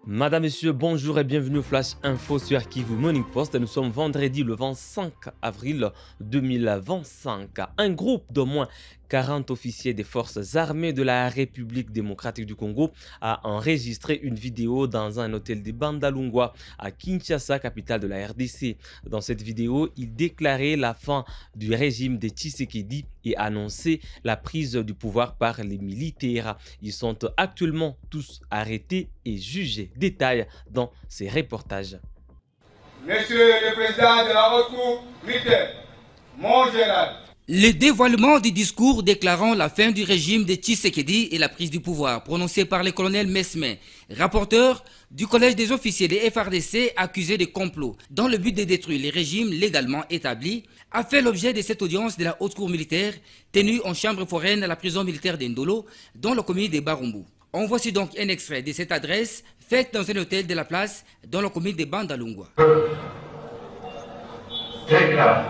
Madame, Messieurs, bonjour et bienvenue au Flash Info sur Kivu Morning Post. Nous sommes vendredi le 25 avril 2025. Un groupe d'au moins 40 officiers des forces armées de la République démocratique du Congo a enregistré une vidéo dans un hôtel de Bandalungwa à Kinshasa, capitale de la RDC. Dans cette vidéo, ils déclaraient la fin du régime de Tshisekedi et annonçaient la prise du pouvoir par les militaires. Ils sont actuellement tous arrêtés et jugés. Détail dans ces reportages. Monsieur le Président de la Haute Cour militaire, mon général. Le dévoilement du discours déclarant la fin du régime de Tshisekedi et la prise du pouvoir, prononcé par le colonel Mesme, rapporteur du collège des officiers des FARDC accusés de complot dans le but de détruire les régimes légalement établis, a fait l'objet de cette audience de la haute cour militaire tenue en chambre foraine à la prison militaire d'Indolo, dans la commune de Barumbu. On voici donc un extrait de cette adresse faite dans un hôtel de la place dans la commune de Bandalungwa. Très grave,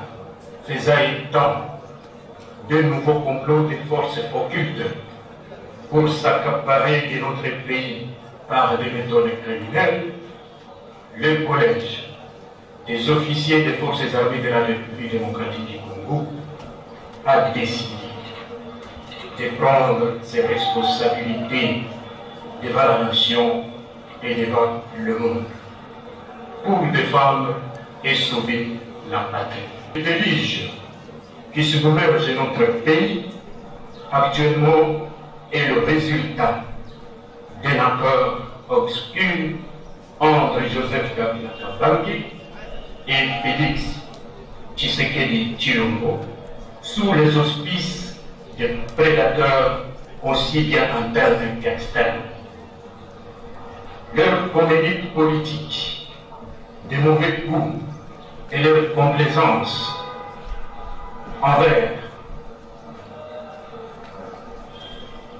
faisant de nouveaux complots des forces occultes pour s'accaparer de notre pays par des méthodes criminelles, le collège des officiers des forces armées de la République démocratique du Congo a décidé de prendre ses responsabilités devant la nation et devant le monde pour défendre et sauver la patrie. Le déluge qui se gouverne de notre pays actuellement est le résultat d'un accord obscur entre Joseph Kabila Kabange et Félix Tshisekedi Tshilombo sous les auspices de prédateurs aussi bien internes qu'externes. Leur comédie politique, de mauvais goût et leur complaisance envers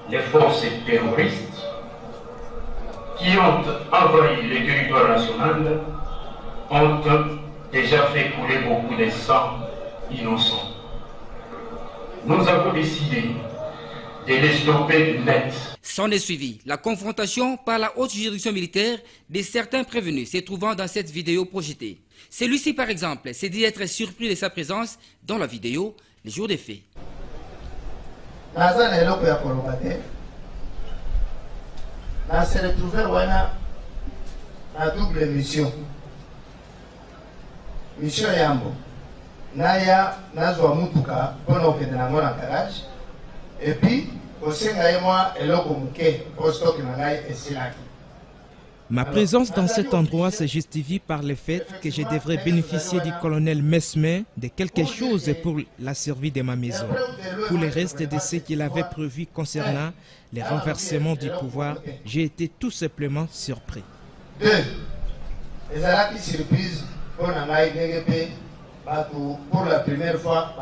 les forces terroristes qui ont envahi le territoire national ont déjà fait couler beaucoup de sang innocent. Nous avons décidé de les stopper net. S'en est suivi la confrontation par la haute juridiction militaire de certains prévenus se trouvant dans cette vidéo projetée. Celui-ci, par exemple, s'est dit être surpris de sa présence dans la vidéo les jours des faits. On s'est retrouvé à double mission. Mission Yambo. Naya Nazwa Mutuka, pendant que dans la garage. Et puis, au Sengaïmoa et l'Okomuke, posto que Nanaï et Silaki. Ma présence dans cet endroit se justifie par le fait que je devrais bénéficier du colonel Mesme de quelque chose pour la survie de ma maison. Pour le reste de ce qu'il avait prévu concernant le renversement du pouvoir, j'ai été tout simplement surpris. Deux, les Arabes surprise pour la première fois,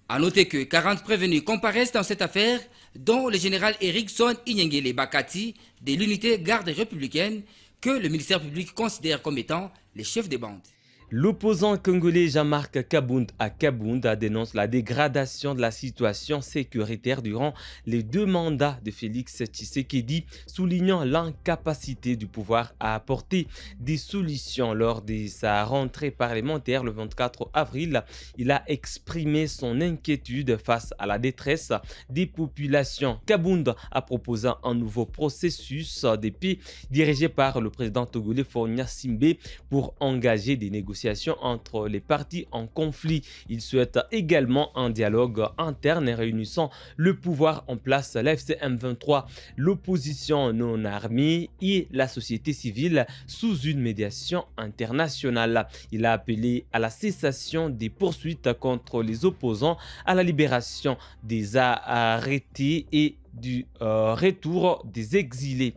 A noter que 40 prévenus comparaissent dans cette affaire, dont le général Erickson Inyengele Bakati de l'unité garde républicaine que le ministère public considère comme étant les chefs des bandes. L'opposant congolais Jean-Marc Kabunda dénonce la dégradation de la situation sécuritaire durant les 2 mandats de Félix Tshisekedi, soulignant l'incapacité du pouvoir à apporter des solutions. Lors de sa rentrée parlementaire le 24 avril, il a exprimé son inquiétude face à la détresse des populations. Kabunda a proposé un nouveau processus de paix dirigé par le président togolais Faure Gnassingbé pour engager des négociations entre les partis en conflit. Il souhaite également un dialogue interne réunissant le pouvoir en place, l'AFC M23, l'opposition non armée et la société civile sous une médiation internationale. Il a appelé à la cessation des poursuites contre les opposants, à la libération des arrêtés et du retour des exilés.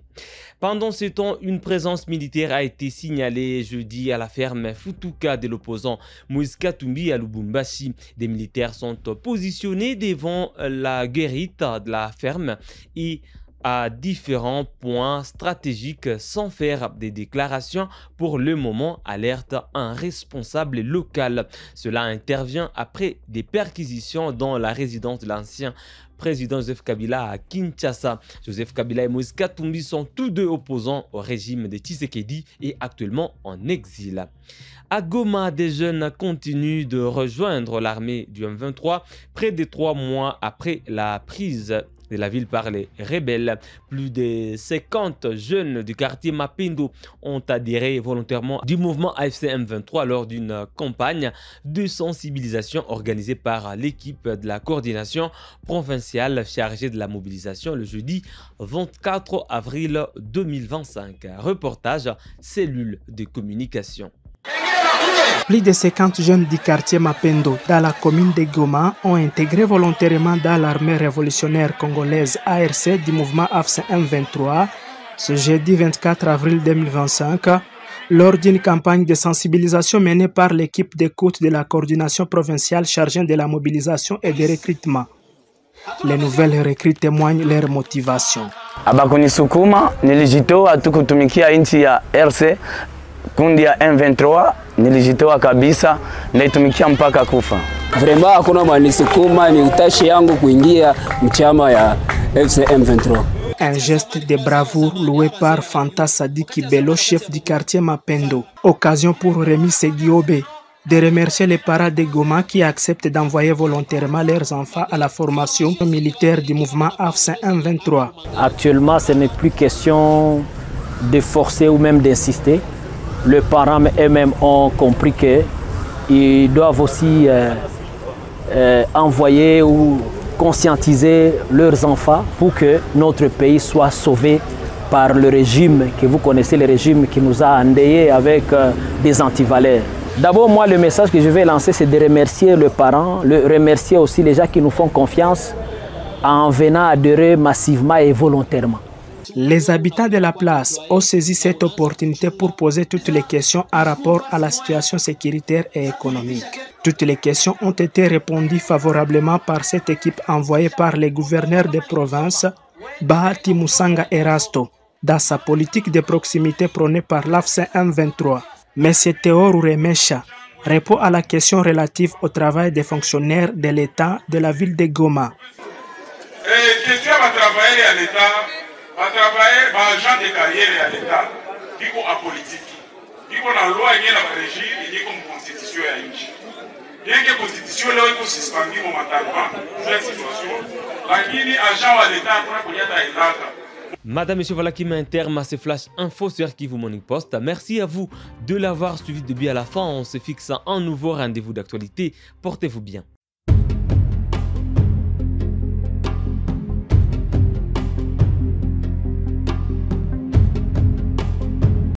Pendant ce temps, une présence militaire a été signalée jeudi à la ferme Futuka de l'opposant Moïse Katumbi à Lubumbashi. Des militaires sont positionnés devant la guérite de la ferme et à différents points stratégiques sans faire des déclarations pour le moment, alerte un responsable local. Cela intervient après des perquisitions dans la résidence de l'ancien président Joseph Kabila à Kinshasa. Joseph Kabila et Moïse Katumbi sont tous deux opposants au régime de Tshisekedi et actuellement en exil. À Goma, des jeunes continuent de rejoindre l'armée du M23 près de 3 mois après la prise de la ville par les rebelles. Plus de 50 jeunes du quartier Mapendo ont adhéré volontairement du mouvement AFC M23 lors d'une campagne de sensibilisation organisée par l'équipe de la coordination provinciale chargée de la mobilisation le jeudi 24 avril 2025. Reportage cellule de communication. Plus de 50 jeunes du quartier Mapendo dans la commune de Goma ont intégré volontairement dans l'armée révolutionnaire congolaise ARC du mouvement AFC M23 ce jeudi 24 avril 2025 lors d'une campagne de sensibilisation menée par l'équipe d'écoute de la coordination provinciale chargée de la mobilisation et de recrutement. Les nouvelles recrues témoignent leur motivation. Abakunisukuma nilijitoa tu kutumikia nchi ya RC kundi ya M23 nilijitoa kabisa naitumikia mpaka kufa. Vraiment hakuna manisukuma ni utashi yangu kuingia mchama ya M23. Un geste de bravoure loué par Fanta Sadiki Bello, chef du quartier Mapendo. Occasion pour Rémi Segiobe de remercier les parents de Goma qui acceptent d'envoyer volontairement leurs enfants à la formation militaire du mouvement AFC M23. Actuellement, ce n'est plus question de forcer ou même d'insister. Les parents eux-mêmes ont compris qu'ils doivent aussi envoyer ou conscientiser leurs enfants pour que notre pays soit sauvé par le régime que vous connaissez, le régime qui nous a endeuillés avec des antivaleurs. D'abord, moi, le message que je vais lancer, c'est de remercier les parents, remercier aussi les gens qui nous font confiance en venant adhérer massivement et volontairement. Les habitants de la place ont saisi cette opportunité pour poser toutes les questions en rapport à la situation sécuritaire et économique. Toutes les questions ont été répondues favorablement par cette équipe envoyée par le gouverneur de province, Bahati Musanga Erasto, dans sa politique de proximité prônée par l'AFC M23. M. Théo Remesha répond à la question relative au travail des fonctionnaires de l'État de la ville de Goma. Question à travailler à l'État. Va travailler par agent de carrière à l'État, dit qu'on a politique, dit qu'on a loi et la régime, et dit qu'on a constitution à l'Inchi. Bien que la constitution est suspendue momentanément, cette situation, lakini agent à l'État pour qu'on y ait un Madame, Monsieur, voilà qui met un terme à ce flash info sur Kivu Morning Post. Merci à vous de l'avoir suivi depuis à la fin. On se fixe un nouveau rendez-vous d'actualité. Portez-vous bien.